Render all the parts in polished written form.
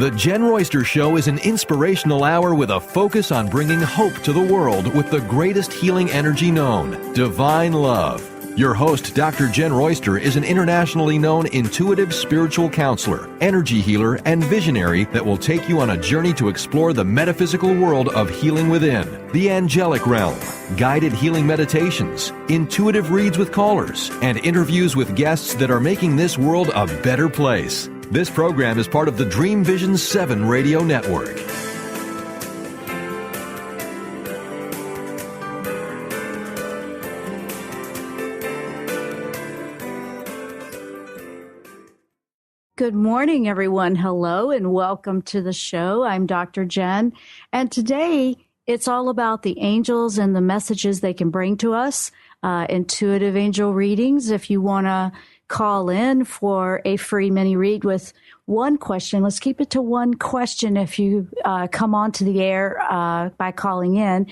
The Jenn Royster Show is an inspirational hour with a focus on bringing hope to the world with the greatest healing energy known, divine love. Your host, Dr. Jenn Royster, is an internationally known intuitive spiritual counselor, energy healer, and visionary that will take you on a journey to explore the metaphysical world of healing within, the angelic realm, guided healing meditations, intuitive reads with callers, and interviews with guests that are making this world a better place. This program is part of the Dream Vision 7 radio network. Good morning, everyone. Hello, and welcome to the show. I'm Dr. Jenn, and today it's all about the angels and the messages they can bring to us, intuitive angel readings. If you want to call in for a free mini read with one question, let's keep it to one question if you come onto the air by calling in.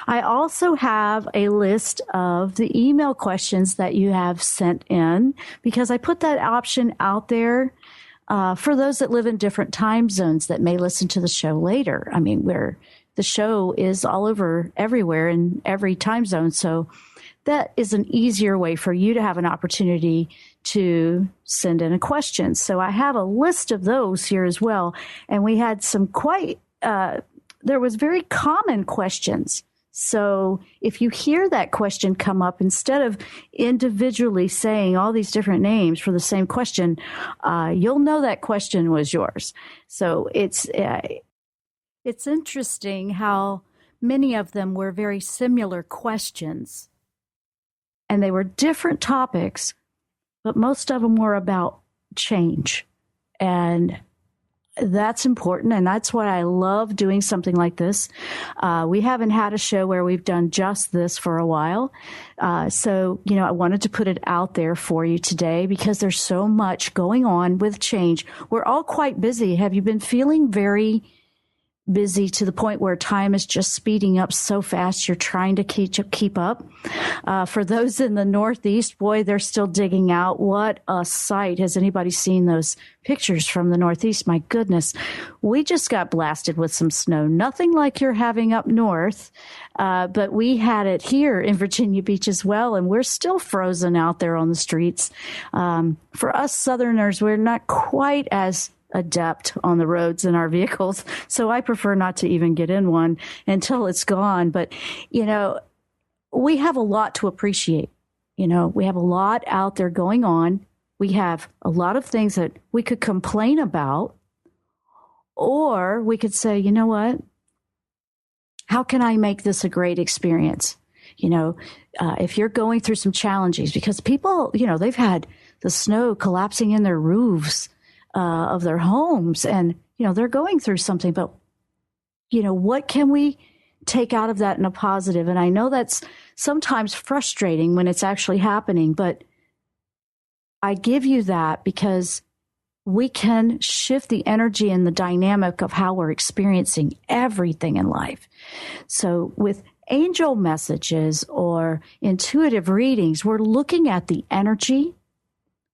I also have a list of the email questions that you have sent in because I put that option out there for those that live in different time zones that may listen to the show later. I mean, the show is all over everywhere in every time zone. So that is an easier way for you to have an opportunity to send in a question. So I have a list of those here as well. And we had some there was very common questions. So if you hear that question come up, instead of individually saying all these different names for the same question, you'll know that question was yours. So it's interesting how many of them were very similar questions. And they were different topics, but most of them were about change. And that's important, and that's why I love doing something like this. We haven't had a show where we've done just this for a while. So, I wanted to put it out there for you today because there's so much going on with change. We're all quite busy. Have you been feeling very busy to the point where time is just speeding up so fast you're trying to keep up? For those in the Northeast, boy, they're still digging out. What a sight. Has anybody seen those pictures from the Northeast? My goodness. We just got blasted with some snow. Nothing like you're having up north, but we had it here in Virginia Beach as well, and we're still frozen out there on the streets. For us Southerners, we're not quite as adept on the roads in our vehicles. So I prefer not to even get in one until it's gone. But, we have a lot to appreciate. We have a lot out there going on. We have a lot of things that we could complain about, or we could say, you know what? How can I make this a great experience? If you're going through some challenges, because people, they've had the snow collapsing in their roofs of their homes, and they're going through something, but what can we take out of that in a positive? And I know that's sometimes frustrating when it's actually happening, but I give you that because we can shift the energy and the dynamic of how we're experiencing everything in life. So with angel messages or intuitive readings, we're looking at the energy.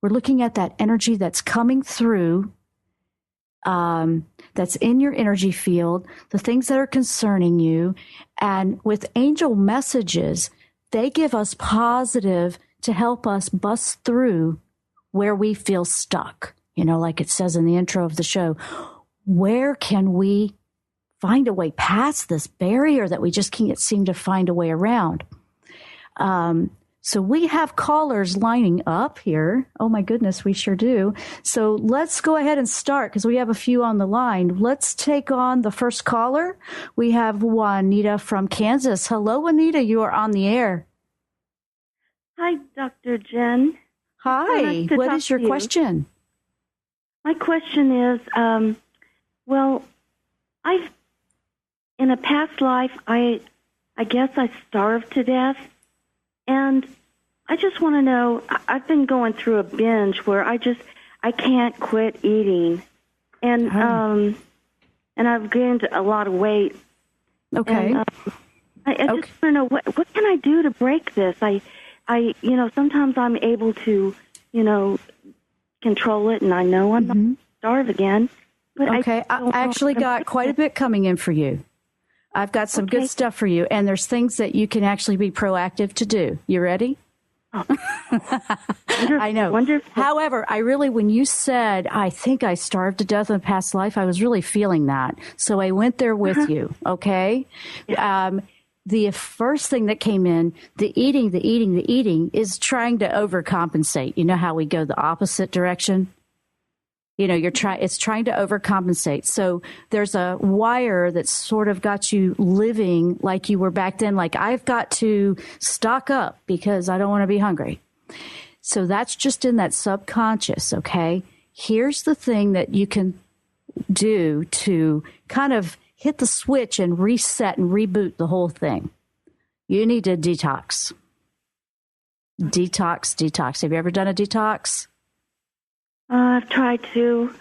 We're looking at that energy that's coming through, that's in your energy field, the things that are concerning you. And with angel messages, they give us positive to help us bust through where we feel stuck. Like it says in the intro of the show, where can we find a way past this barrier that we just can't seem to find a way around? So we have callers lining up here. Oh, my goodness, we sure do. So let's go ahead and start because we have a few on the line. Let's take on the first caller. We have Juanita from Kansas. Hello, Juanita. You are on the air. Hi, Dr. Jenn. Hi. Nice what is your question? My question is, in a past life, I guess I starved to death. And I just want to know, I've been going through a binge where I can't quit eating. And I've gained a lot of weight. Okay. And, I just want to know, what can I do to break this? I sometimes I'm able to, control it, and I know I'm not going to starve again. But Okay, I actually got quite a bit coming in for you. I've got some good stuff for you, and there's things that you can actually be proactive to do. You ready? Oh. I know. Wonderful. However, when you said, I think I starved to death in a past life, I was really feeling that. So I went there with you, okay? Yeah. The first thing that came in, the eating is trying to overcompensate. You know how we go the opposite direction? It's trying to overcompensate. So there's a wire that's sort of got you living like you were back then. Like, I've got to stock up because I don't want to be hungry. So that's just in that subconscious. Okay. Here's the thing that you can do to kind of hit the switch and reset and reboot the whole thing. You need to detox. Detox. Have you ever done a detox? I've tried to.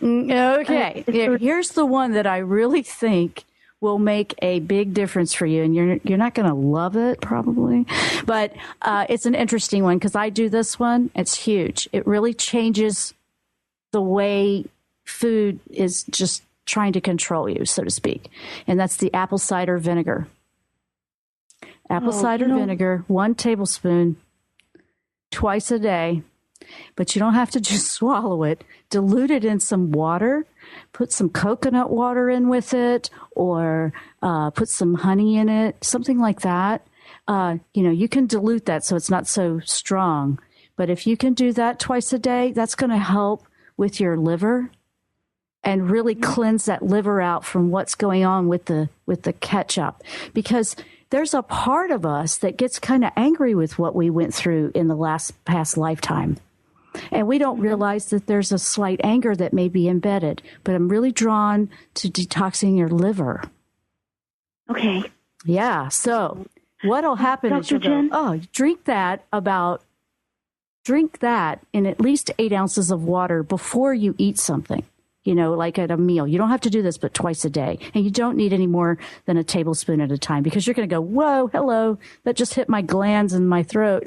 Okay. Here's the one that I really think will make a big difference for you. And you're not going to love it probably, but it's an interesting one because I do this one. It's huge. It really changes the way food is just trying to control you, so to speak. And that's the apple cider vinegar. Apple cider vinegar, 1 tablespoon, twice a day. But you don't have to just swallow it. Dilute it in some water. Put some coconut water in with it, or put some honey in it, something like that. You can dilute that so it's not so strong. But if you can do that twice a day, that's going to help with your liver and really cleanse that liver out from what's going on with the ketchup. Because there's a part of us that gets kind of angry with what we went through in the past lifetime. And we don't realize that there's a slight anger that may be embedded. But I'm really drawn to detoxing your liver. Okay. Yeah. So what'll happen is you'll go, drink that in at least 8 ounces of water before you eat something. Like at a meal. You don't have to do this, but twice a day. And you don't need any more than a tablespoon at a time because you're going to go, whoa, hello, that just hit my glands in my throat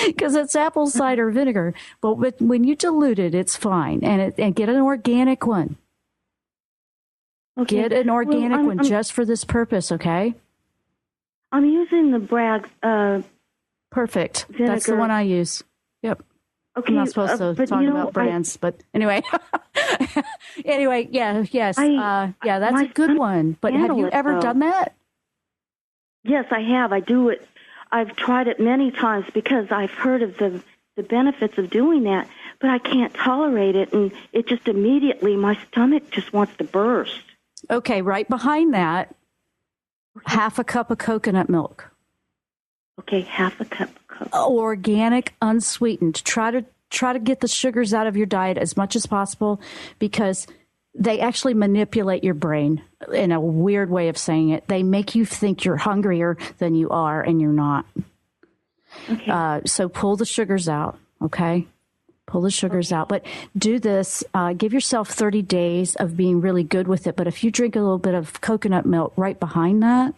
because it's apple cider vinegar. But when you dilute it, it's fine. And get an organic one. Okay. Get an organic one just for this purpose, okay? I'm using the Bragg Perfect. vinegar. That's the one I use. Yep. Okay, I'm not supposed to talk about brands, but anyway. Yes. That's a good one. But have you ever done that? Yes, I have. I do it. I've tried it many times because I've heard of the benefits of doing that, but I can't tolerate it, and it just immediately, my stomach just wants to burst. Okay, right behind that, half a cup of coconut milk. Okay, half a cup of coconut. Organic, unsweetened. Try to get the sugars out of your diet as much as possible because they actually manipulate your brain in a weird way of saying it. They make you think you're hungrier than you are, and you're not. Okay. So pull the sugars out, okay? Pull the sugars out. But do this. Give yourself 30 days of being really good with it. But if you drink a little bit of coconut milk right behind that,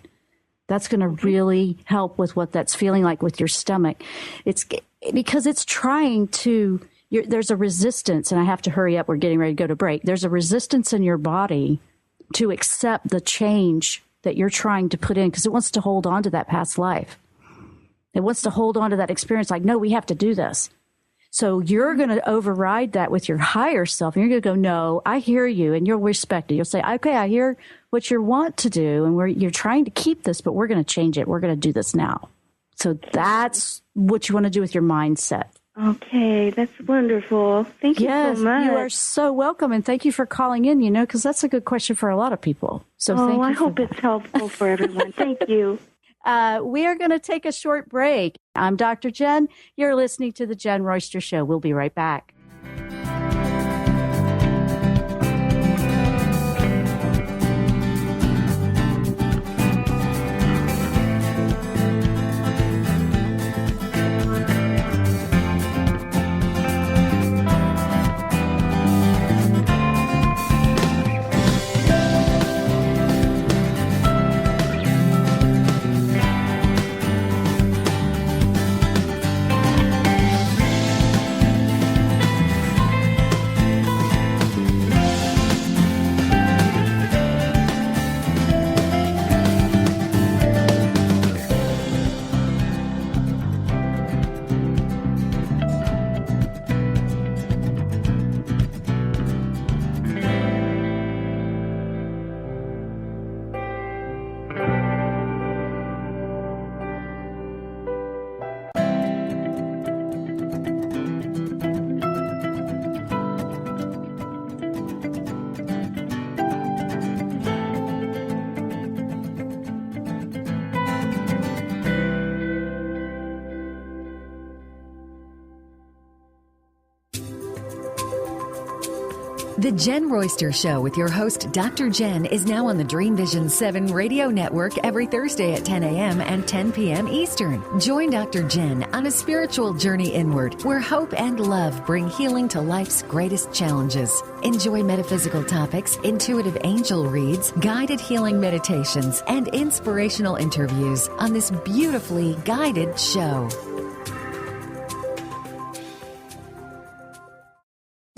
that's going to really help with what that's feeling like with your stomach. It's because it's trying to, there's a resistance, and I have to hurry up. We're getting ready to go to break. There's a resistance in your body to accept the change that you're trying to put in because it wants to hold on to that past life. It wants to hold on to that experience like, no, we have to do this. So you're going to override that with your higher self, and you're going to go, no, I hear you, and you'll respect it. You'll say, okay, I hear what you want to do, and you're trying to keep this, but we're going to change it. We're going to do this now. So that's what you want to do with your mindset. Okay, that's wonderful. Thank you so much. You are so welcome, and thank you for calling in, because that's a good question for a lot of people. So thank you. I hope it's helpful for everyone. Thank you. We are going to take a short break. I'm Dr. Jenn. You're listening to The Jenn Royster Show. We'll be right back. The Jenn Royster Show with your host, Dr. Jenn, is now on the Dream Vision 7 radio network every Thursday at 10 a.m. and 10 p.m. Eastern. Join Dr. Jenn on a spiritual journey inward where hope and love bring healing to life's greatest challenges. Enjoy metaphysical topics, intuitive angel reads, guided healing meditations, and inspirational interviews on this beautifully guided show.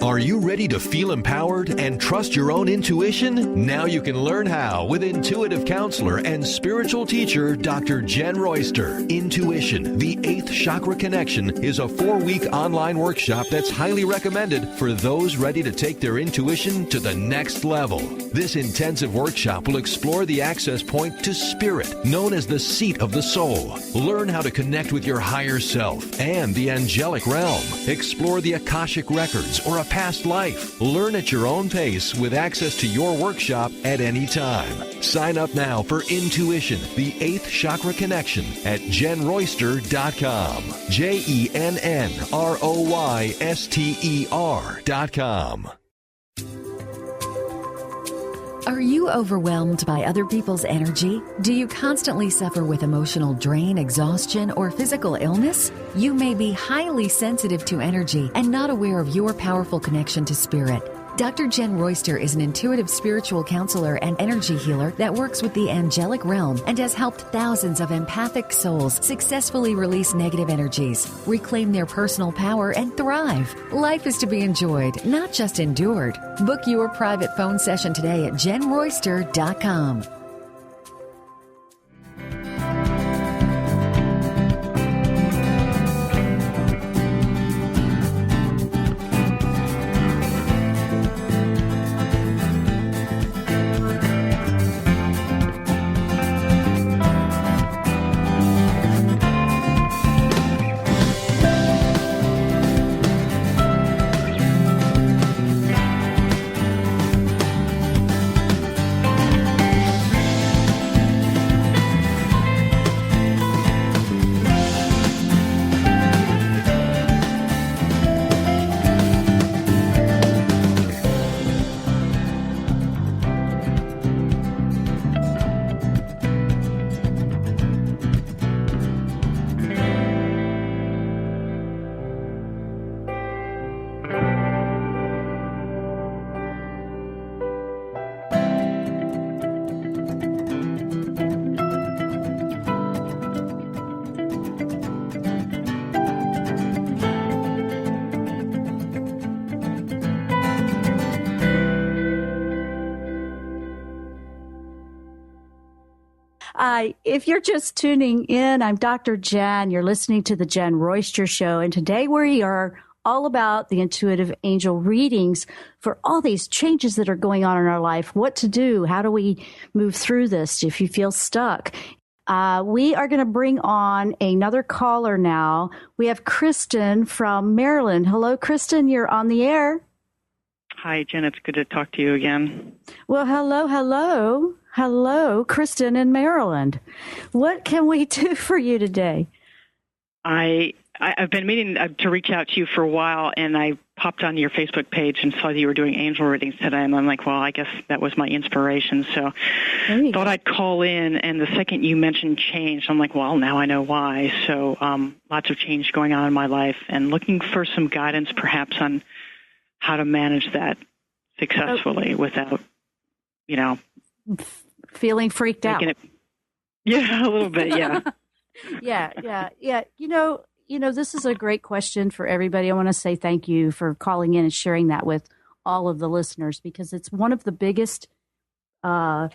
Are you ready to feel empowered and trust your own intuition? Now you can learn how with intuitive counselor and spiritual teacher Dr. Jenn Royster. Intuition, the 8th Chakra Connection, is a 4-week online workshop that's highly recommended for those ready to take their intuition to the next level. This intensive workshop will explore the access point to spirit, known as the seat of the soul. Learn how to connect with your higher self and the angelic realm. Explore the Akashic records or a past life. Learn at your own pace with access to your workshop at any time. Sign up now for Intuition, the 8th Chakra Connection at JennRoyster.com. JennRoyster.com. Are you overwhelmed by other people's energy? Do you constantly suffer with emotional drain, exhaustion, or physical illness? You may be highly sensitive to energy and not aware of your powerful connection to spirit. Dr. Jenn Royster is an intuitive spiritual counselor and energy healer that works with the angelic realm and has helped thousands of empathic souls successfully release negative energies, reclaim their personal power, and thrive. Life is to be enjoyed, not just endured. Book your private phone session today at JennRoyster.com. If you're just tuning in, I'm Dr. Jenn. You're listening to the Jenn Royster Show, and today we are all about the intuitive angel readings for all these changes that are going on in our life. What to do? How do we move through this if you feel stuck? We are going to bring on another caller now. We have Kristen from Maryland. Hello, Kristen. You're on the air. Hi, Jen. It's good to talk to you again. Well, hello, Kristen in Maryland. What can we do for you today? I've been meaning to reach out to you for a while, and I popped on your Facebook page and saw that you were doing angel readings today, and I'm like, well, I guess that was my inspiration, so thought I'd call in, and the second you mentioned change, I'm like, well, now I know why. So lots of change going on in my life, and looking for some guidance perhaps on how to manage that successfully without, feeling freaked out. Yeah, a little bit, yeah. Yeah. This is a great question for everybody. I want to say thank you for calling in and sharing that with all of the listeners, because it's one of the biggest common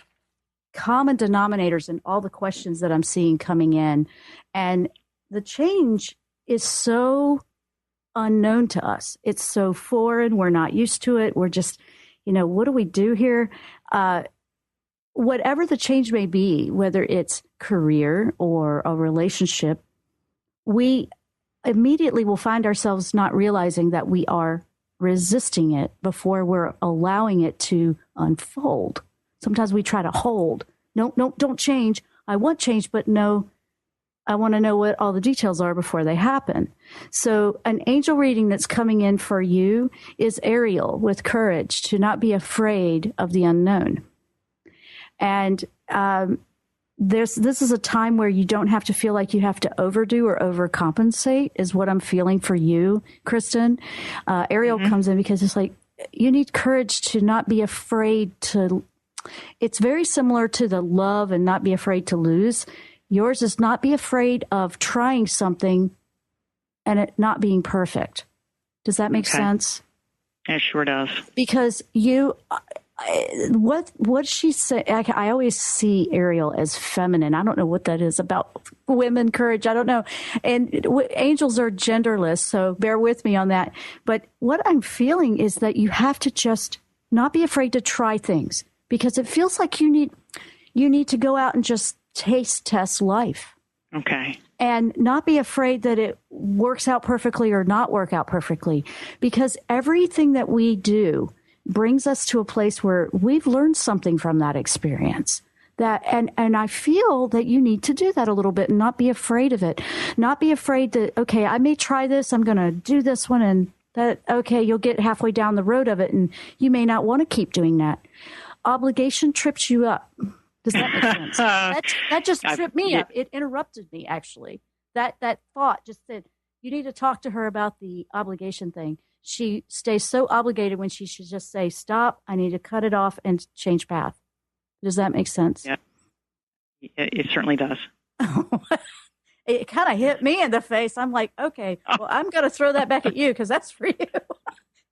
denominators in all the questions that I'm seeing coming in. And the change is so unknown to us. It's so foreign. We're not used to it. We're just, what do we do here? Whatever the change may be, whether it's career or a relationship, we immediately will find ourselves not realizing that we are resisting it before we're allowing it to unfold. Sometimes we try to hold. No, don't change. I want change, but no, I want to know what all the details are before they happen. So an angel reading that's coming in for you is Ariel, with courage, to not be afraid of the unknown. And this is a time where you don't have to feel like you have to overdo or overcompensate, is what I'm feeling for you, Kristen. Ariel comes in because it's like you need courage to not be afraid to. It's very similar to the love and not be afraid to lose. Yours is not be afraid of trying something and it not being perfect. Does that make sense? It sure does. Because what she said, I always see Ariel as feminine. I don't know what that is about women courage. I don't know. And angels are genderless, so bear with me on that. But what I'm feeling is that you have to just not be afraid to try things, because it feels like you need to go out and just test life. Okay. And not be afraid that it works out perfectly or not work out perfectly, because everything that we do brings us to a place where we've learned something from that experience. And I feel that you need to do that a little bit and not be afraid of it. Not be afraid that, okay, I may try this, I'm going to do this one, and that, okay, you'll get halfway down the road of it and you may not want to keep doing that. Obligation trips you up. Does that make sense? That just tripped me up. It interrupted me, actually. That thought just said, you need to talk to her about the obligation thing. She stays so obligated when she should just say, stop, I need to cut it off and change path. Does that make sense? Yeah, it certainly does. It kind of hit me in the face. I'm like, okay, well, I'm going to throw that back at you because that's for you.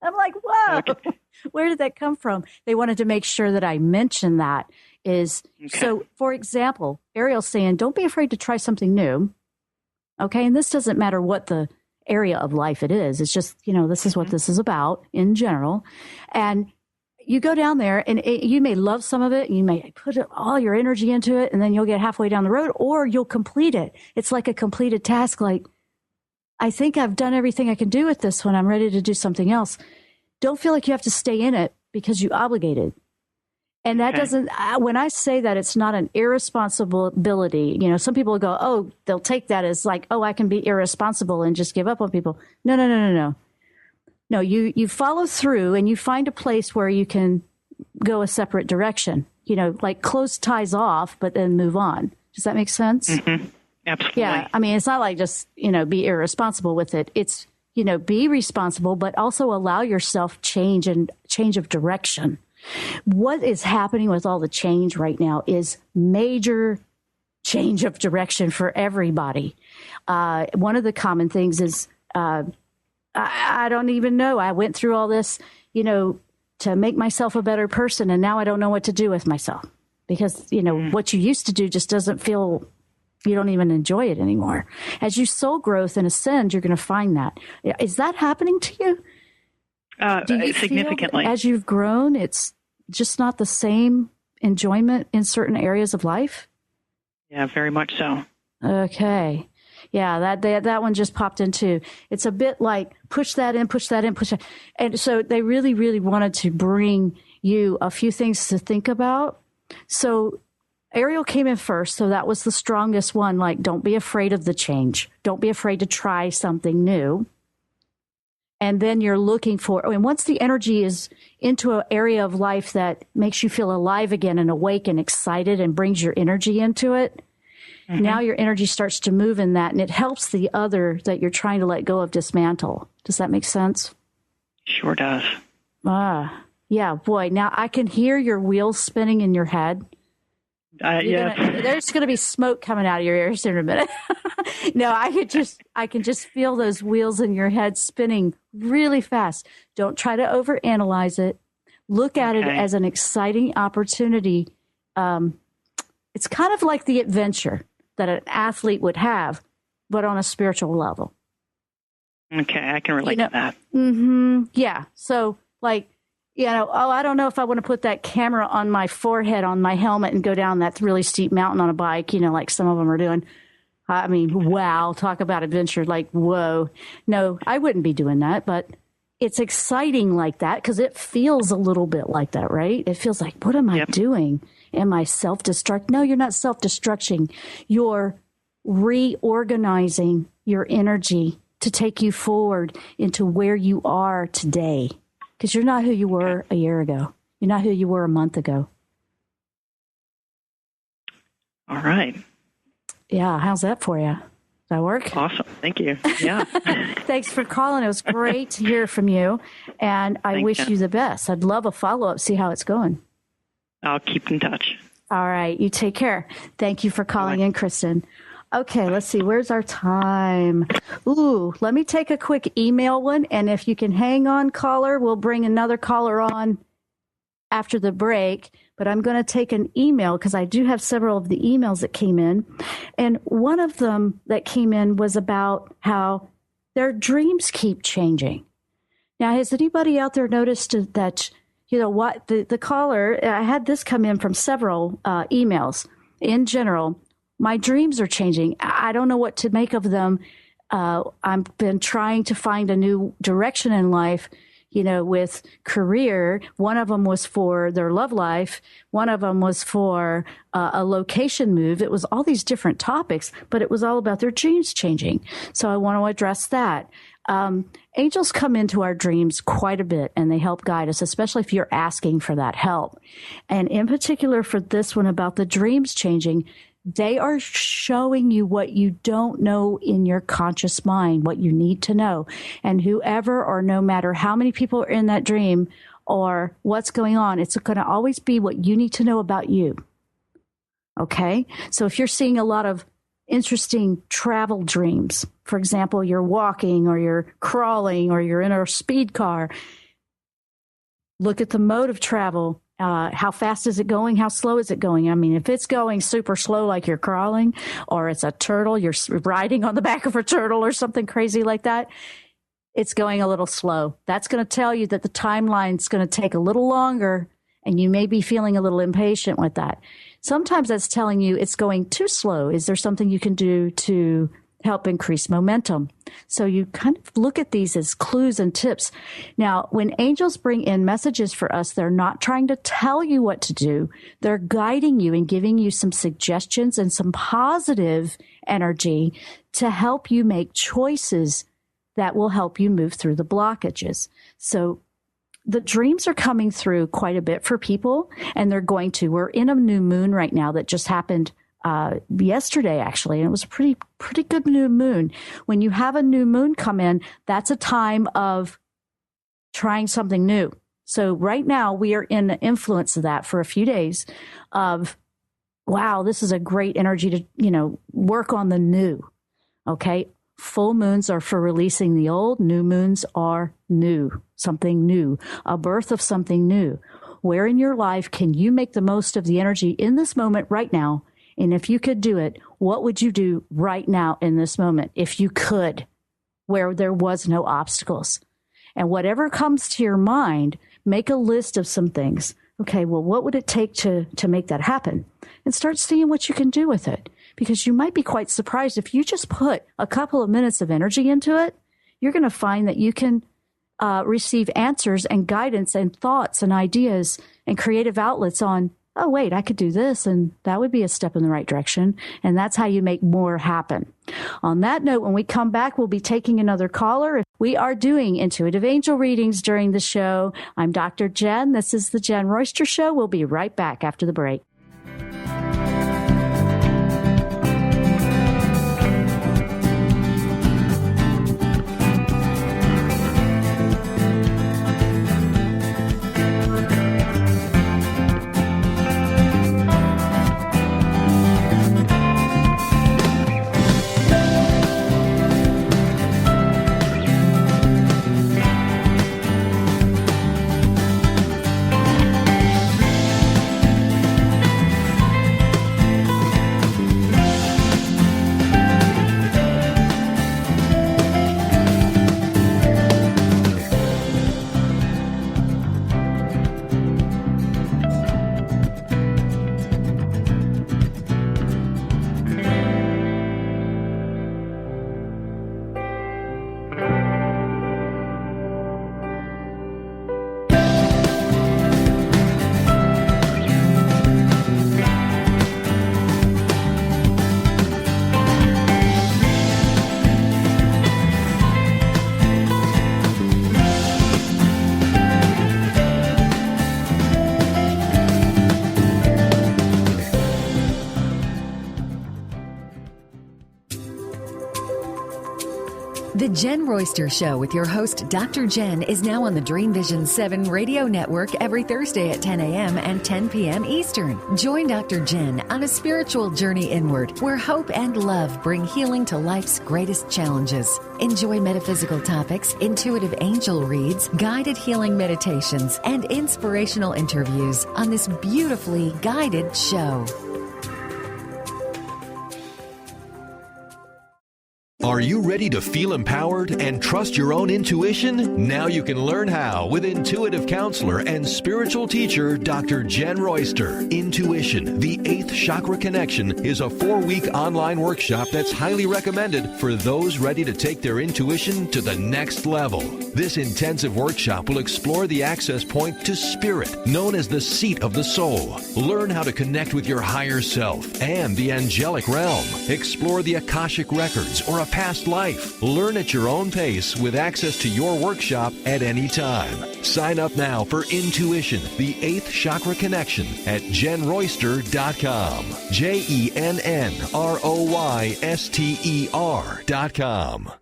I'm like, whoa, where did that come from? They wanted to make sure that I mentioned that. So, for example, Ariel's saying, don't be afraid to try something new. Okay. And this doesn't matter what the area of life it is. It's just, this is what this is about in general. And you go down there and you may love some of it. You may put all your energy into it and then you'll get halfway down the road, or you'll complete it. It's like a completed task. Like, I think I've done everything I can do with this one. I'm ready to do something else. Don't feel like you have to stay in it because you obligated. And that doesn't, when I say that, it's not an irresponsibility. Some people go, oh, they'll take that as like, oh, I can be irresponsible and just give up on people. No. No, you follow through and you find a place where you can go a separate direction, like close ties off, but then move on. Does that make sense? Mm-hmm. Absolutely. Yeah. I mean, it's not like just, be irresponsible with it. It's, be responsible, but also allow yourself change of direction. What is happening with all the change right now is major change of direction for everybody. One of the common things is, I don't even know. I went through all this, to make myself a better person. And now I don't know what to do with myself because, what you used to do just doesn't feel, you don't even enjoy it anymore. As you soul growth and ascend, you're going to find that. Is that happening to you? Do you significantly. Feel as you've grown, it's just not the same enjoyment in certain areas of life? Yeah, very much so. Okay. Yeah, that one just popped into. It's a bit like push that in, push that in, push that. And so they really, really wanted to bring you a few things to think about. So Ariel came in first, so that was the strongest one. Like, don't be afraid of the change. Don't be afraid to try something new. And then you're looking for, and once the energy is into an area of life that makes you feel alive again and awake and excited and brings your energy into it, now your energy starts to move in that, and it helps the other that you're trying to let go of dismantle. Does that make sense? Sure does. Yeah, boy. Now I can hear your wheels spinning in your head. There's going to be smoke coming out of your ears in a minute. No, I can just feel those wheels in your head spinning really fast. Don't try to overanalyze it. Look at it as an exciting opportunity. It's kind of like the adventure that an athlete would have, but on a spiritual level. Okay, I can relate to that. Yeah. So, like, I don't know if I want to put that camera on my forehead, on my helmet, and go down that really steep mountain on a bike, like some of them are doing. I mean, wow, talk about adventure, like, whoa. No, I wouldn't be doing that, but it's exciting like that because it feels a little bit like that, right? It feels like, what am I doing? Am I self-destruct? No, you're not self-destructing. You're reorganizing your energy to take you forward into where you are today. Because you're not who you were a year ago. You're not who you were a month ago. All right. Yeah, how's that for you? Does that work? Awesome. Thank you. Yeah. Thanks for calling. It was great to hear from you. And I wish you the best. I'd love a follow-up, see how it's going. I'll keep in touch. All right. You take care. Thank you for calling in, Kristen. Okay, let's see. Where's our time? Ooh, let me take a quick email one. And if you can hang on, caller, we'll bring another caller on after the break. But I'm going to take an email because I do have several of the emails that came in. And one of them that came in was about how their dreams keep changing. Now, has anybody out there noticed that, you know what, the caller, I had this come in from several emails in general. My dreams are changing. I don't know what to make of them. I've been trying to find a new direction in life, you know, with career. One of them was for their love life. One of them was for a location move. It was all these different topics, but it was all about their dreams changing. So I want to address that. Angels come into our dreams quite a bit, and they help guide us, especially if you're asking for that help. And in particular for this one about the dreams changing, they are showing you what you don't know in your conscious mind, what you need to know. And whoever, or no matter how many people are in that dream or what's going on, it's going to always be what you need to know about you. Okay? So if you're seeing a lot of interesting travel dreams, for example, you're walking or you're crawling or you're in a speed car, look at the mode of travel. How fast is it going? How slow is it going? I mean, if it's going super slow, like you're crawling, or it's a turtle, you're riding on the back of a turtle or something crazy like that, it's going a little slow. That's going to tell you that the timeline's going to take a little longer, and you may be feeling a little impatient with that. Sometimes that's telling you it's going too slow. Is there something you can do to help increase momentum? So you kind of look at these as clues and tips. Now, when angels bring in messages for us, they're not trying to tell you what to do. They're guiding you and giving you some suggestions and some positive energy to help you make choices that will help you move through the blockages. So the dreams are coming through quite a bit for people, and they're going to. We're in a new moon right now that just happened yesterday, actually, and it was a pretty good new moon. When you have a new moon come in, that's a time of trying something new. So right now we are in the influence of that for a few days of, wow, this is a great energy to, you know, work on the new. Okay. Full moons are for releasing the old. New moons are new, something new, a birth of something new. Where in your life can you make the most of the energy in this moment right now? And if you could do it, what would you do right now in this moment if you could, where there was no obstacles? And whatever comes to your mind, make a list of some things. Okay, well, what would it take to make that happen? And start seeing what you can do with it. Because you might be quite surprised if you just put a couple of minutes of energy into it, you're going to find that you can receive answers and guidance and thoughts and ideas and creative outlets on, oh, wait, I could do this, and that would be a step in the right direction. And that's how you make more happen. On that note, when we come back, we'll be taking another caller. We are doing intuitive angel readings during the show. I'm Dr. Jenn. This is the Jenn Royster Show. We'll be right back after the break. The Jenn Royster Show with your host, Dr. Jenn, is now on the Dream Vision 7 radio network every Thursday at 10 a.m. and 10 p.m. Eastern. Join Dr. Jenn on a spiritual journey inward where hope and love bring healing to life's greatest challenges. Enjoy metaphysical topics, intuitive angel reads, guided healing meditations, and inspirational interviews on this beautifully guided show. Are you ready to feel empowered and trust your own intuition? Now you can learn how with intuitive counselor and spiritual teacher Dr. Jenn Royster. Intuition, the 8th Chakra Connection, is a 4-week online workshop that's highly recommended for those ready to take their intuition to the next level. This intensive workshop will explore the access point to spirit, known as the seat of the soul. Learn how to connect with your higher self and the angelic realm. Explore the Akashic records or a past life. Learn at your own pace with access to your workshop at any time. Sign up now for Intuition, the 8th Chakra Connection at JennRoyster.com. JennRoyster.com.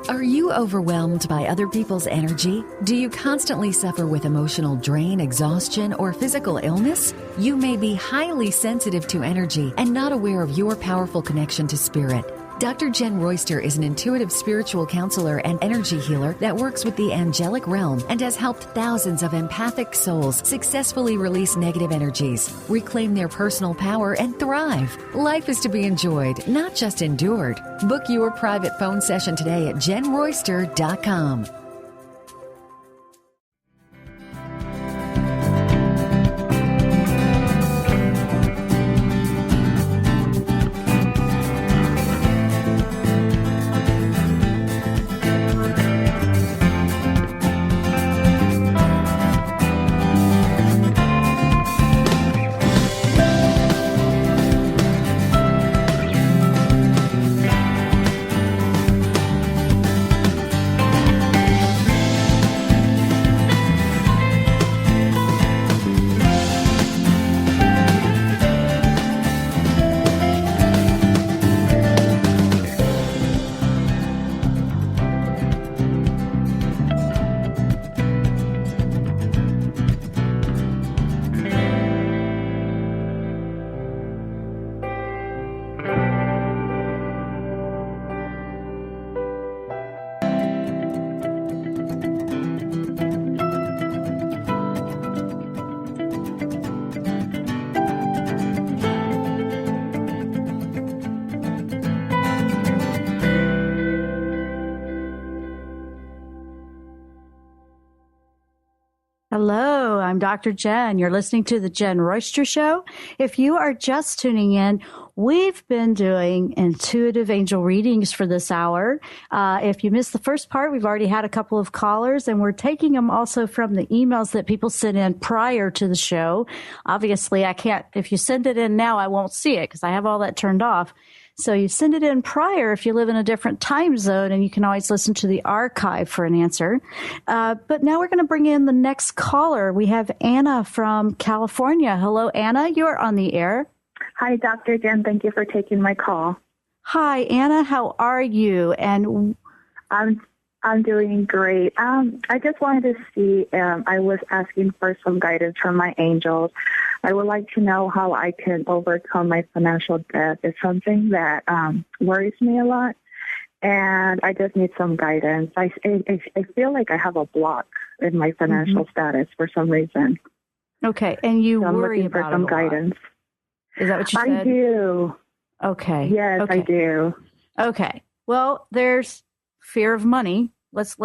Are you overwhelmed by other people's energy? Do you constantly suffer with emotional drain, exhaustion, or physical illness? You may be highly sensitive to energy and not aware of your powerful connection to spirit. Dr. Jenn Royster is an intuitive spiritual counselor and energy healer that works with the angelic realm and has helped thousands of empathic souls successfully release negative energies, reclaim their personal power, and thrive. Life is to be enjoyed, not just endured. Book your private phone session today at JennRoyster.com. Hello, I'm Dr. Jenn. You're listening to the Jenn Royster Show. If you are just tuning in, we've been doing intuitive angel readings for this hour. If you missed the first part, we've already had a couple of callers, and we're taking them also from the emails that people sent in prior to the show. Obviously, I can't, if you send it in now, I won't see it because I have all that turned off. So you send it in prior if you live in a different time zone, and you can always listen to the archive for an answer. But now we're going to bring in the next caller. We have Anna from California. Hello, Anna. You're on the air. Hi, Dr. Jenn. Thank you for taking my call. Hi, Anna. How are you? And I'm doing great. I just wanted to see, I was asking for some guidance from my angels. I would like to know how I can overcome my financial debt. It's something that worries me a lot, and I just need some guidance. I feel like I have a block in my financial status for some reason. Okay, and you so worry about about some it a lot. guidance. Is that what you said? I do. Okay. Yes, okay. I do. Okay. Well, there's fear of money. It's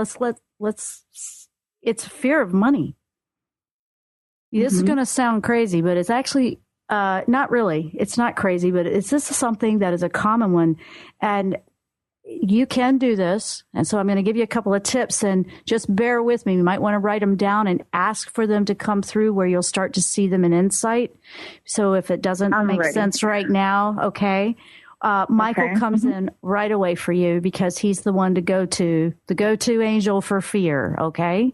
fear of money. This is going to sound crazy, but it's actually not really. It's not crazy, but this is something that is a common one. And you can do this. And so I'm going to give you a couple of tips, and just bear with me. You might want to write them down and ask for them to come through where you'll start to see them in insight. So if it doesn't make sense right now, okay. Michael comes in right away for you because he's the one to go to, the go-to angel for fear, okay?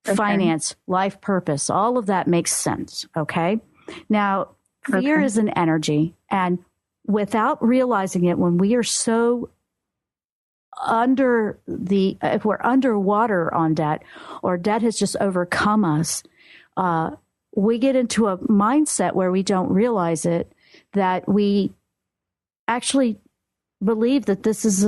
Finance, life purpose, all of that makes sense, okay? Now, fear is an energy, and without realizing it, when we are so if we're underwater on debt, or debt has just overcome us, we get into a mindset where we don't realize it, that we actually believe that this is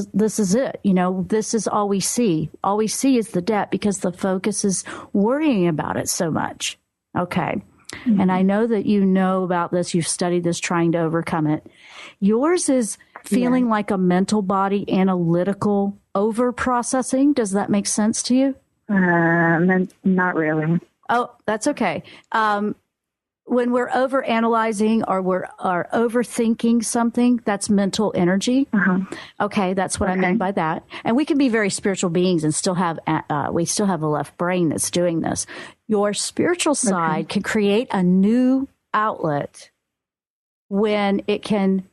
it. This is all we see. All we see is the debt because the focus is worrying about it so much. Okay. Mm-hmm. And I know that you know about this. You've studied this, trying to overcome it. Yours is feeling like a mental body, analytical, over-processing. Does that make sense to you? Not really. Oh, that's okay. When we're over-analyzing or we're overthinking something, that's mental energy. Uh-huh. Okay, that's what I meant by that. And we can be very spiritual beings and still have we still have a left brain that's doing this. Your spiritual side can create a new outlet when it can,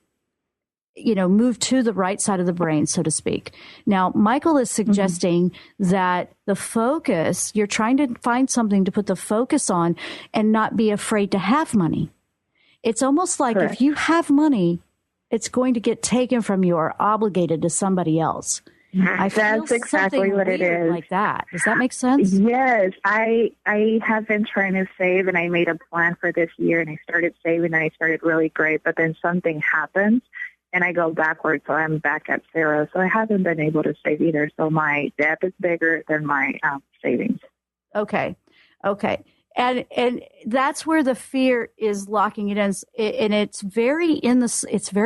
move to the right side of the brain, so to speak. Now, Michael is suggesting that the focus, you're trying to find something to put the focus on and not be afraid to have money. It's almost like if you have money, it's going to get taken from you or obligated to somebody else. That's exactly what it is. Like that. Does that make sense? Yes. I have been trying to save, and I made a plan for this year, and I started saving, and I started really great, but then something happens. And I go backwards, so I'm back at zero. So I haven't been able to save either. So my debt is bigger than my savings. Okay. And that's where the fear is locking it in. And it's very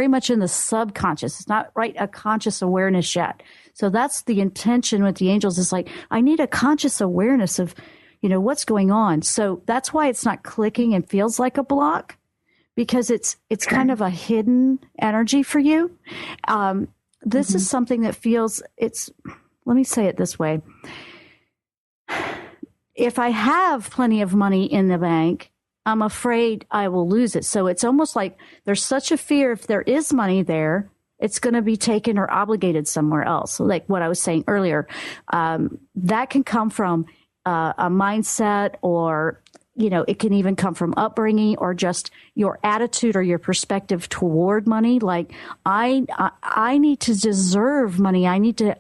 much in the subconscious. It's not a conscious awareness yet. So that's the intention with the angels. Is like, I need a conscious awareness of, what's going on. So that's why it's not clicking and feels like a block. Because it's kind of a hidden energy for you. This is something that feels, let me say it this way. If I have plenty of money in the bank, I'm afraid I will lose it. So it's almost like there's such a fear, if there is money there, it's going to be taken or obligated somewhere else. So like what I was saying earlier, that can come from a mindset, or it can even come from upbringing or just your attitude or your perspective toward money. Like, I need to deserve money. I need to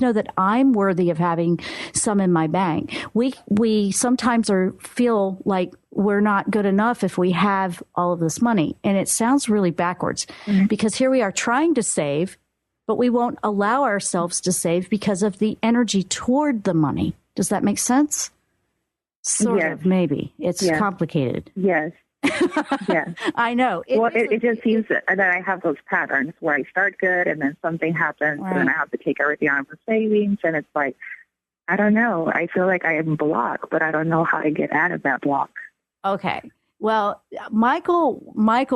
know that I'm worthy of having some in my bank. We sometimes feel like we're not good enough if we have all of this money. And it sounds really backwards because here we are trying to save, but we won't allow ourselves to save because of the energy toward the money. Does that make sense? Sort of, maybe. It's complicated. Yes. Yes. I know. It just seems that I have those patterns where I start good and then something happens and then I have to take everything out for savings. And it's like, I don't know. I feel like I am blocked, but I don't know how to get out of that block. Okay. Well, Michael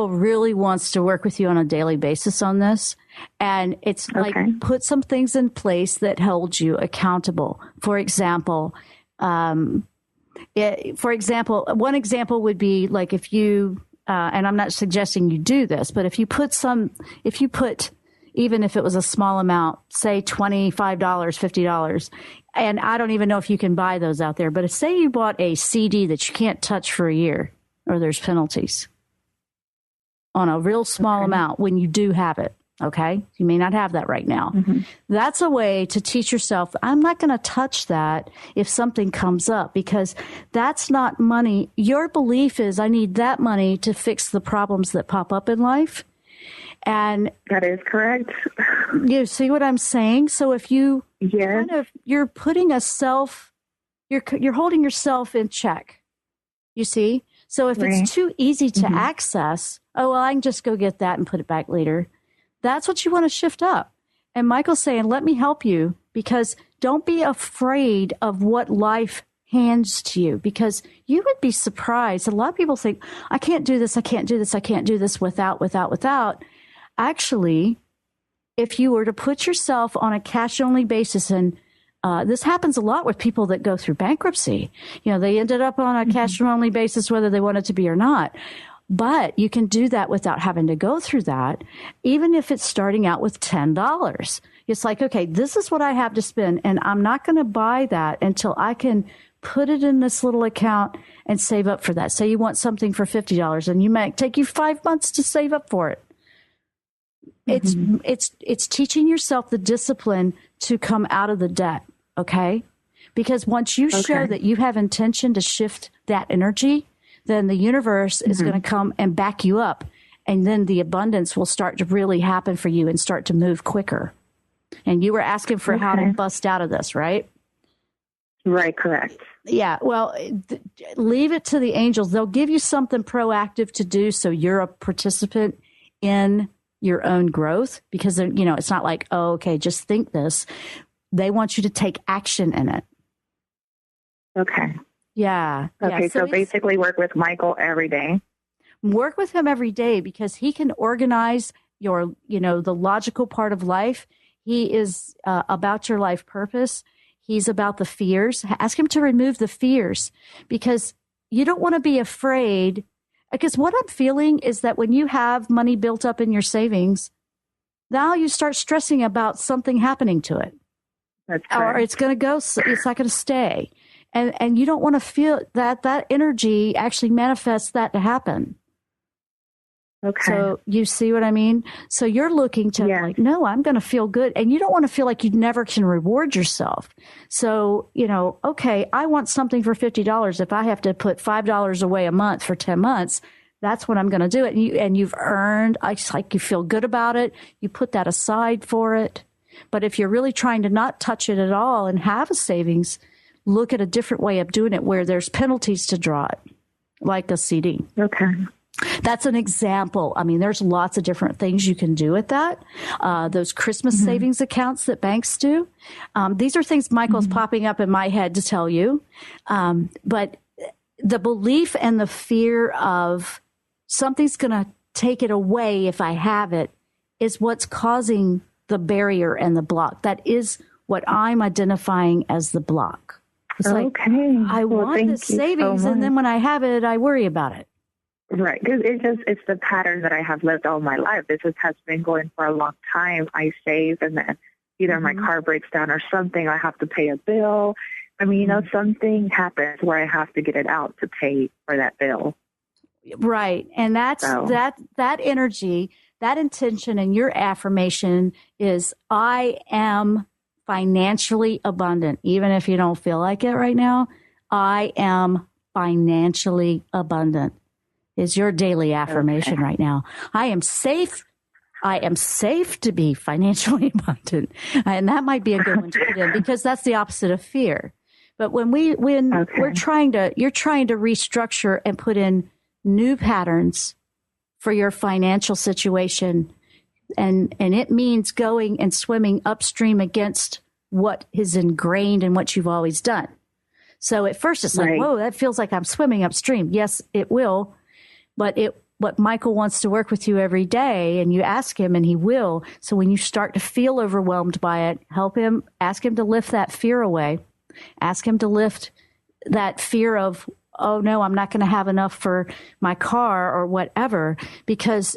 really wants to work with you on a daily basis on this. And it's like, put some things in place that hold you accountable. For example, one example would be like if you, and I'm not suggesting you do this, but if you put, even if it was a small amount, say $25, $50, and I don't even know if you can buy those out there, but if say you bought a CD that you can't touch for a year, or there's penalties on a real small amount when you do have it. Okay. You may not have that right now. That's a way to teach yourself, I'm not going to touch that if something comes up, because that's not money. Your belief is, I need that money to fix the problems that pop up in life. And that is correct. You see what I'm saying? So if you you're putting you're holding yourself in check, you see? So if it's too easy to access, I can just go get that and put it back later. That's what you want to shift up. And Michael's saying, let me help you, because don't be afraid of what life hands to you, because you would be surprised. A lot of people think, I can't do this. I can't do this. I can't do this without. Actually, if you were to put yourself on a cash only basis, and this happens a lot with people that go through bankruptcy. They ended up on a cash only basis, whether they wanted to be or not. But you can do that without having to go through that, even if it's starting out with $10. It's like, okay, this is what I have to spend, and I'm not going to buy that until I can put it in this little account and save up for that. Say you want something for $50, and you might take you 5 months to save up for it. It's teaching yourself the discipline to come out of the debt. Okay. Because once you show that you have intention to shift that energy, then the universe is going to come and back you up. And then the abundance will start to really happen for you and start to move quicker. And you were asking for how to bust out of this, right? Right, correct. Yeah, well, leave it to the angels. They'll give you something proactive to do so you're a participant in your own growth, because, you know, it's not like, oh, okay, just think this. They want you to take action in it. Okay. Yeah. Okay, yeah. so basically work with Michael every day. Work with him every day because he can organize your, you know, the logical part of life. He is about your life purpose. He's about the fears. Ask him to remove the fears, because you don't want to be afraid. Because what I'm feeling is that when you have money built up in your savings, now you start stressing about something happening to it. That's correct. Or it's going to go, it's not going to stay. And you don't want to feel that energy actually manifests that to happen. Okay. So you see what I mean? So you're looking to like, no, I'm going to feel good. And you don't want to feel like you never can reward yourself. So, you know, okay, I want something for $50. If I have to put $5 away a month for 10 months, that's what I'm going to do. And you've earned, it's like you feel good about it. You put that aside for it. But if you're really trying to not touch it at all and have a savings, look at a different way of doing it where there's penalties to draw it, like a CD. Okay. That's an example. I mean, there's lots of different things you can do with that. Those Christmas savings accounts that banks do. These are things Michael's popping up in my head to tell you. But the belief and the fear of something's going to take it away if I have it is what's causing the barrier and the block. That is what I'm identifying as the block. It's like, I want this savings, and then when I have it, I worry about it. Right, because it's the pattern that I have lived all my life. This has been going for a long time. I save, and then either my car breaks down or something, I have to pay a bill. I mean, you know, something happens where I have to get it out to pay for that bill. Right, and that's that energy, that intention, and your affirmation is, I am financially abundant. Even if you don't feel like it right now, I am financially abundant. Is your daily affirmation right now. I am safe. I am safe to be financially abundant. And that might be a good one to put in, because that's the opposite of we're trying to, you're trying to restructure and put in new patterns for your financial situation. And it means going and swimming upstream against what is ingrained in what you've always done. So at first it's like, whoa, that feels like I'm swimming upstream. Yes, it will. But what Michael wants to work with you every day, and you ask him and he will. So when you start to feel overwhelmed by it, help him, ask him to lift that fear away. Ask him to lift that fear of, oh no, I'm not going to have enough for my car or whatever, because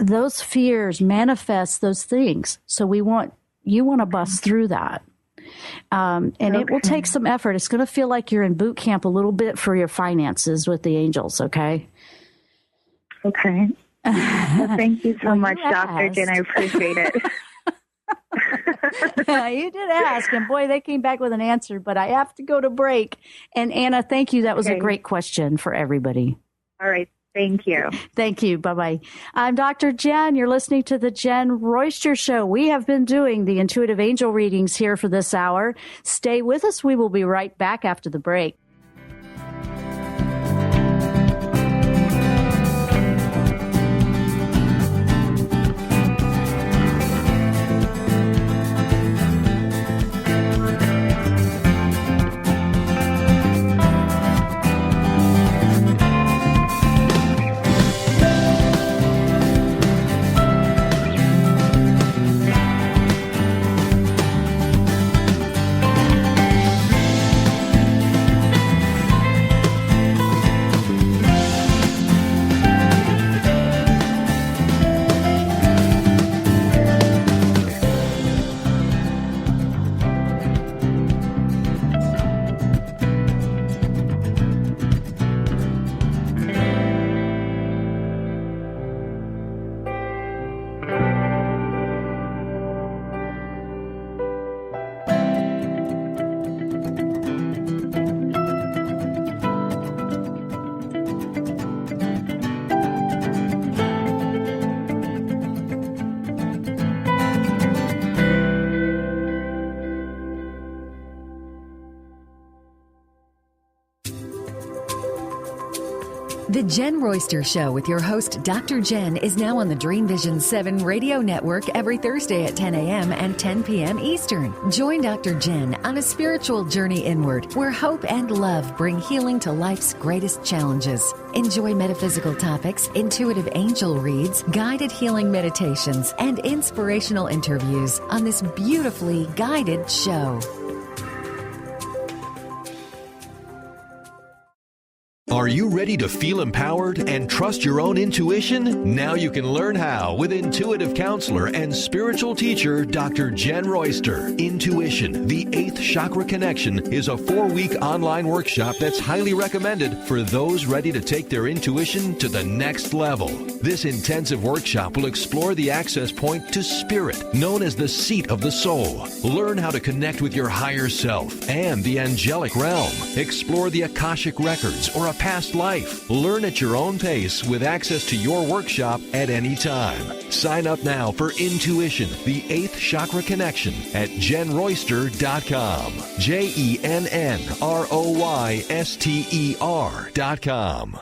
those fears manifest those things. So you want to bust through that. And it will take some effort. It's going to feel like you're in boot camp a little bit for your finances with the angels. Okay. Okay. Well, thank you so much, Dr. Jenn. I appreciate it. You did ask, and boy, they came back with an answer, but I have to go to break. And Anna, thank you. That was a great question for everybody. All right. Thank you. Thank you. Bye-bye. I'm Dr. Jenn. You're listening to the Jenn Royster Show. We have been doing the intuitive angel readings here for this hour. Stay with us. We will be right back after the break. The Jenn Royster Show with your host, Dr. Jenn, is now on the Dream Vision 7 radio network every Thursday at 10 a.m. and 10 p.m. Eastern. Join Dr. Jenn on a spiritual journey inward where hope and love bring healing to life's greatest challenges. Enjoy metaphysical topics, intuitive angel reads, guided healing meditations, and inspirational interviews on this beautifully guided show. Are you ready to feel empowered and trust your own intuition? Now you can learn how with intuitive counselor and spiritual teacher Dr. Jenn Royster. Intuition, the 8th Chakra Connection, is a 4-week online workshop that's highly recommended for those ready to take their intuition to the next level. This intensive workshop will explore the access point to spirit, known as the seat of the soul. Learn how to connect with your higher self and the angelic realm. Explore the Akashic records or a past life. Learn at your own pace with access to your workshop at any time. Sign up now for Intuition, the 8th Chakra Connection at JennRoyster.com. JennRoyster.com.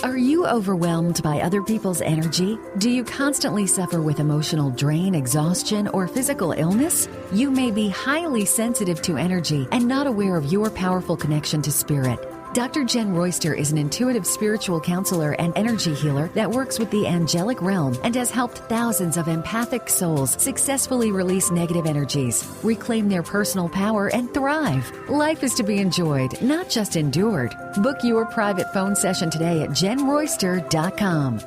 Are you overwhelmed by other people's energy? Do you constantly suffer with emotional drain, exhaustion, or physical illness? You may be highly sensitive to energy and not aware of your powerful connection to spirit. Dr. Jenn Royster is an intuitive spiritual counselor and energy healer that works with the angelic realm and has helped thousands of empathic souls successfully release negative energies, reclaim their personal power, and thrive. Life is to be enjoyed, not just endured. Book your private phone session today at JennRoyster.com.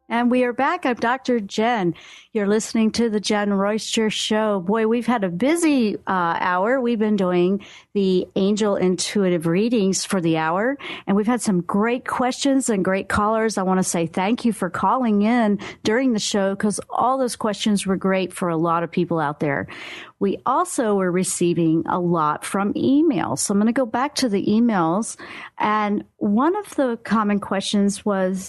And we are back. I'm Dr. Jenn. You're listening to the Jenn Royster Show. Boy, we've had a busy hour. We've been doing the angel intuitive readings for the hour, and we've had some great questions and great callers. I want to say thank you for calling in during the show because all those questions were great for a lot of people out there. We also were receiving a lot from emails. So I'm going to go back to the emails. And one of the common questions was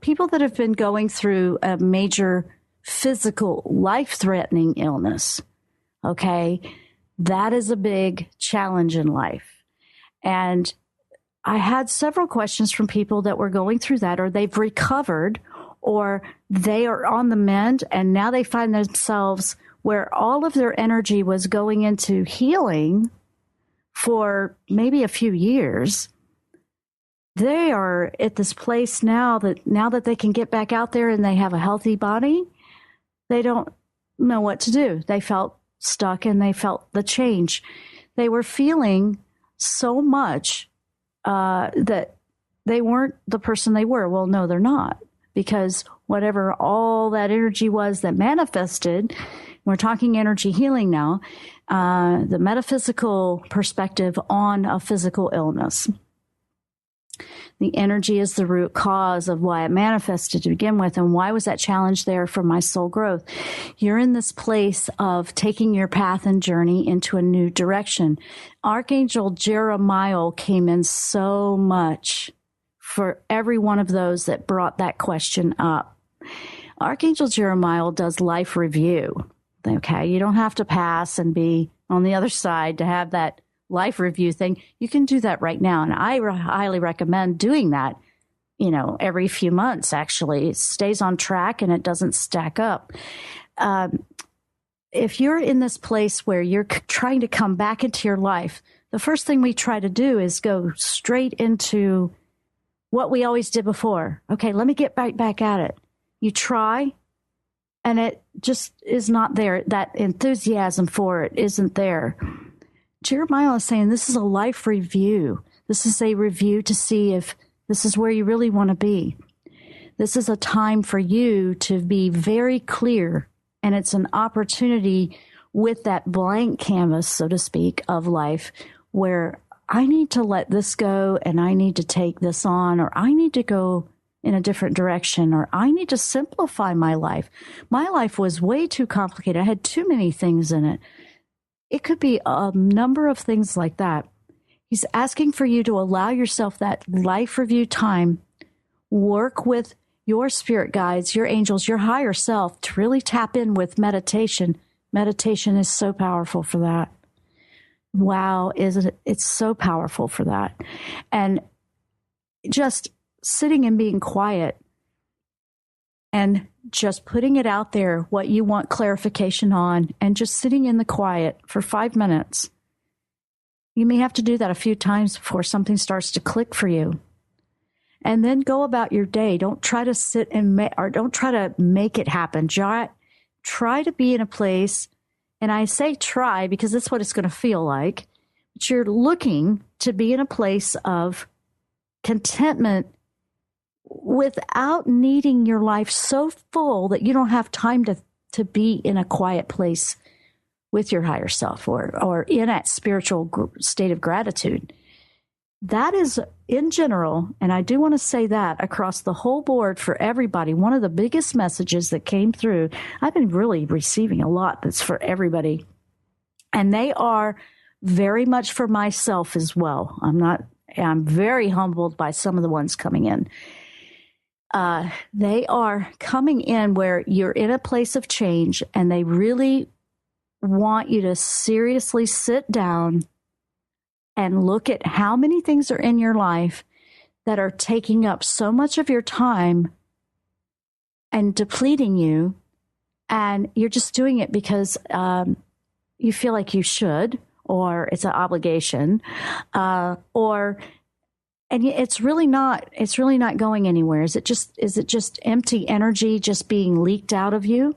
people that have been going through a major physical life-threatening illness. Okay, that is a big challenge in life. And I had several questions from people that were going through that, or they've recovered, or they are on the mend, and now they find themselves where all of their energy was going into healing for maybe a few years. They are at this place now that they can get back out there and they have a healthy body, they don't know what to do. They felt stuck and they felt the change. They were feeling so much that they weren't the person they were. Well, no, they're not, because whatever all that energy was that manifested, we're talking energy healing now, the metaphysical perspective on a physical illness. The energy is the root cause of why it manifested to begin with, and why was that challenge there for my soul growth? You're in this place of taking your path and journey into a new direction. Archangel Jeremiah came in so much for every one of those that brought that question up. Archangel Jeremiah does life review. Okay, you don't have to pass and be on the other side to have that life review thing, you can do that right now. And I highly recommend doing that, every few months, actually. It stays on track and it doesn't stack up. If you're in this place where you're trying to come back into your life, the first thing we try to do is go straight into what we always did before. Okay, let me get right back at it. You try, and it just is not there. That enthusiasm for it isn't there. Jeremiah is saying this is a life review. This is a review to see if this is where you really want to be. This is a time for you to be very clear, and it's an opportunity with that blank canvas, so to speak, of life, where I need to let this go and I need to take this on, or I need to go in a different direction, or I need to simplify my life. My life was way too complicated. I had too many things in it. It could be a number of things like that. He's asking for you to allow yourself that life review time, work with your spirit guides, your angels, your higher self, to really tap in with meditation. Meditation is so powerful for that. Wow, it's so powerful for that. And just sitting and being quiet and just putting it out there, what you want clarification on, and just sitting in the quiet for 5 minutes. You may have to do that a few times before something starts to click for you. And then go about your day. Don't try to sit and don't try to make it happen. Try to be in a place, and I say try because that's what it's going to feel like, but you're looking to be in a place of contentment without needing your life so full that you don't have time to be in a quiet place with your higher self or in that spiritual state of gratitude. That is, in general, and I do want to say that across the whole board for everybody, one of the biggest messages that came through, I've been really receiving a lot that's for everybody. And they are very much for myself as well. I'm very humbled by some of the ones coming in. They are coming in where you're in a place of change, and they really want you to seriously sit down and look at how many things are in your life that are taking up so much of your time and depleting you. And you're just doing it because you feel like you should, or it's an obligation, and it's really not going anywhere. Is it just empty energy just being leaked out of you?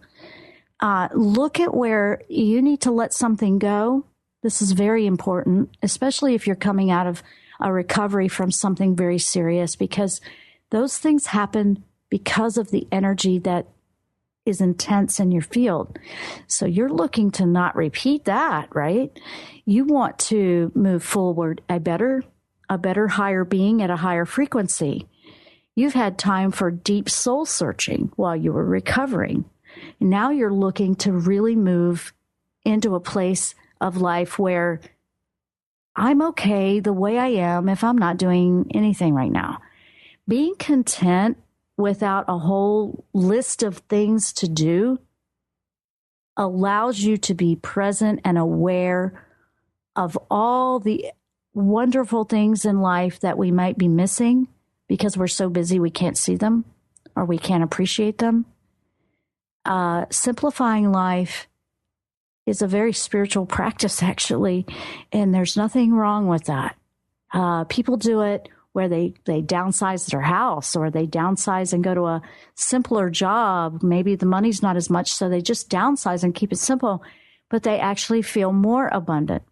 Look at where you need to let something go. This is very important, especially if you're coming out of a recovery from something very serious, because those things happen because of the energy that is intense in your field. So you're looking to not repeat that, right? You want to move forward a better higher being at a higher frequency. You've had time for deep soul searching while you were recovering. And now you're looking to really move into a place of life where I'm okay the way I am if I'm not doing anything right now. Being content without a whole list of things to do allows you to be present and aware of all the wonderful things in life that we might be missing because we're so busy we can't see them or we can't appreciate them. Simplifying life is a very spiritual practice, actually, and there's nothing wrong with that. People do it where they downsize their house, or they downsize and go to a simpler job. Maybe the money's not as much, so they just downsize and keep it simple, but they actually feel more abundant.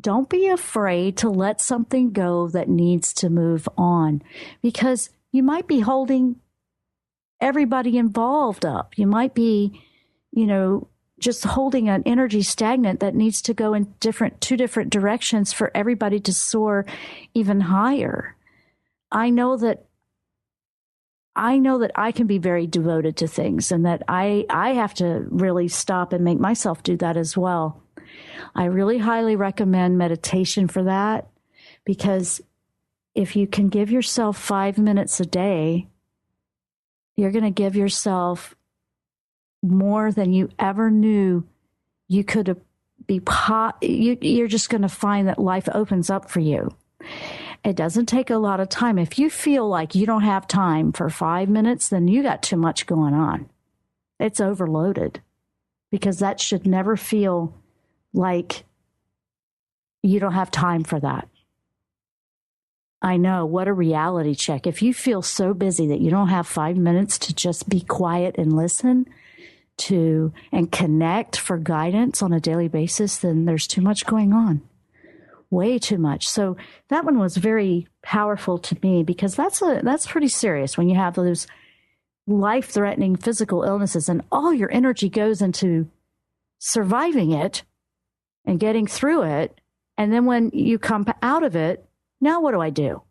Don't be afraid to let something go that needs to move on, because you might be holding everybody involved up. You might be, just holding an energy stagnant that needs to go in two different directions for everybody to soar even higher. I know that I can be very devoted to things, and that I have to really stop and make myself do that as well. I really highly recommend meditation for that, because if you can give yourself 5 minutes a day, you're going to give yourself more than you ever knew you could you're just going to find that life opens up for you. It doesn't take a lot of time. If you feel like you don't have time for 5 minutes, then you got too much going on. It's overloaded, because that should never feel like you don't have time for that. I know, what a reality check. If you feel so busy that you don't have 5 minutes to just be quiet and listen to and connect for guidance on a daily basis, then there's too much going on. Way too much. So that one was very powerful to me, because that's pretty serious when you have those life-threatening physical illnesses and all your energy goes into surviving it and getting through it. And then when you come out of it, now what do I do?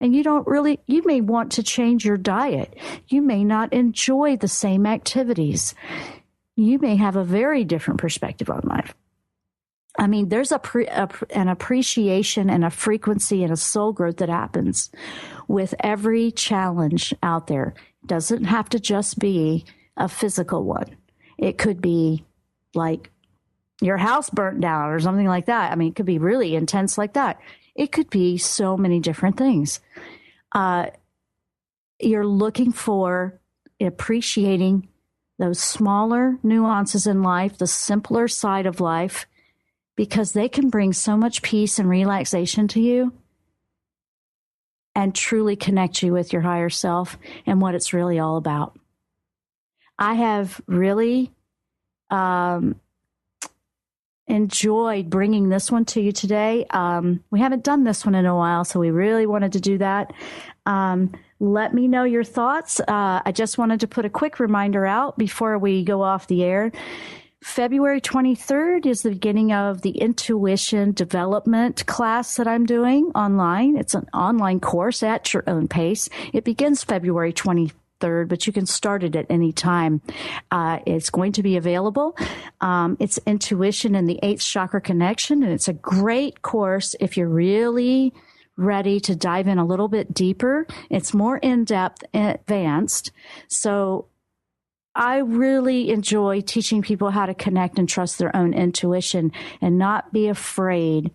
And you may want to change your diet. You may not enjoy the same activities. You may have a very different perspective on life. I mean, there's an appreciation and a frequency and a soul growth that happens with every challenge out there. It doesn't have to just be a physical one. It could be like your house burnt down or something like that. I mean, it could be really intense like that. It could be so many different things. You're looking for appreciating those smaller nuances in life, the simpler side of life, because they can bring so much peace and relaxation to you and truly connect you with your higher self and what it's really all about. I have really enjoyed bringing this one to you today. We haven't done this one in a while, so we really wanted to do that. Let me know your thoughts. I just wanted to put a quick reminder out before we go off the air. February 23rd is the beginning of the intuition development class that I'm doing online. It's an online course at your own pace. It begins February 23rd, but you can start it at any time. It's going to be available. It's intuition and the 8th chakra connection, and it's a great course if you're really ready to dive in a little bit deeper. It's more in-depth and advanced. So I really enjoy teaching people how to connect and trust their own intuition and not be afraid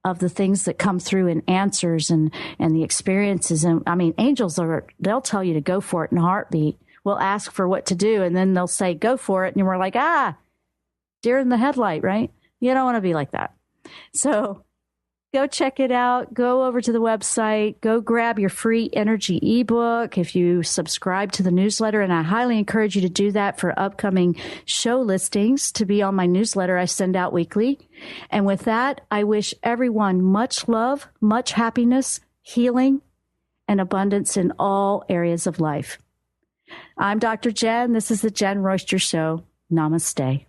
of the things that come through in answers and the experiences. And I mean, angels they'll tell you to go for it in a heartbeat. We'll ask for what to do, and then they'll say, go for it. And we're like, deer in the headlight, right? You don't want to be like that. So go check it out. Go over to the website. Go grab your free energy ebook if you subscribe to the newsletter. And I highly encourage you to do that for upcoming show listings to be on my newsletter I send out weekly. And with that, I wish everyone much love, much happiness, healing, and abundance in all areas of life. I'm Dr. Jenn. This is the Jenn Royster Show. Namaste.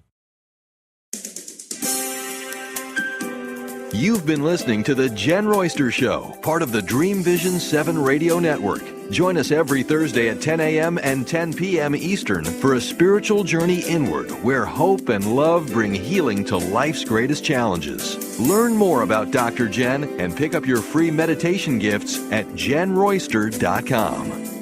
You've been listening to The Jenn Royster Show, part of the Dream Vision 7 radio network. Join us every Thursday at 10 a.m. and 10 p.m. Eastern for a spiritual journey inward where hope and love bring healing to life's greatest challenges. Learn more about Dr. Jenn and pick up your free meditation gifts at JennRoyster.com.